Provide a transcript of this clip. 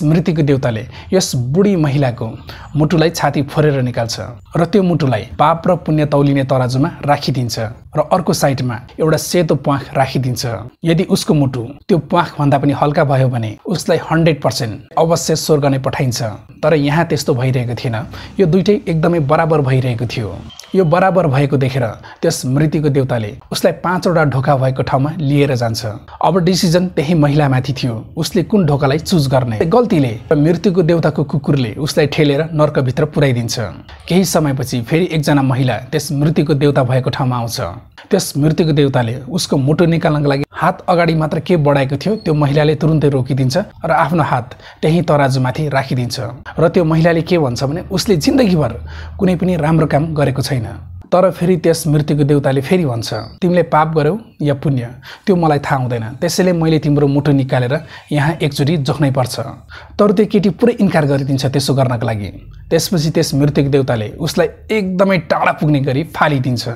मृत्युको देवताले यस बुढी महिलाको मुटुलाई छाती फोरेर निकाल्छ र त्यो मुटुलाई पाप र पुण्य तौलिने तराजुमा राखिदिन्छ र अर्को साइडमा एउटा सेतो प्वाख राखिदिन्छ। यदि उसको मुटु त्यो प्वाख भन्दा पनि हल्का भयो भने उसलाई 100% अवश्य स्वर्ग नै पठाइन्छ। तर यहाँ त्यस्तो भइरहेको थिएन, यो दुईटै एकदमै बराबर भइरहेको थियो। यो बराबर भएको देखेर त्यस मृत्युको देवताले उसलाई 5 वटा ढोका भएको ठाउँमा लिएर जान्छ। अब डिसिजन त्यही महिलामाथि थियो, उसले कुन ढोकालाई चुज गर्ने। गल्तीले मृत्युको देवताको कुकुरले उसलाई ठेलेर नर्कभित्र पुर्याइदिन्छ। केही समयपछि फेरि एकजना महिला त्यस मृत्युको देवता भएको ठाउँमा आउँछ। त्यस मृत्युको देवताले उसको मुटु निकाल्नको लागि हात अगाडि मात्र के बढाएको थियो त्यो महिलाले तुरुन्तै रोकिदिन्छ र आफ्नो हात त्यही तराजुमाथि राखिदिन्छ। र त्यो महिलाले के भन्छ भने उसले जिन्दगीभर कुनै पनि राम्रो काम गरेको छैन। तर फेरि त्यस मृत्युको देवताले फेरि भन्छ, तिमीले पाप गर्यौ या पुण्य त्यो मलाई थाहा हुँदैन, त्यसैले मैले तिम्रो मुटु निकालेर यहाँ एकचोटि जोख्नै पर्छ। तर त्यो केटी पुरै इन्कार गरिदिन्छ त्यसो गर्नको लागि। त्यसपछि त्यस मृत्युको देवताले उसलाई एकदमै टाढा पुग्ने गरी फालिदिन्छ।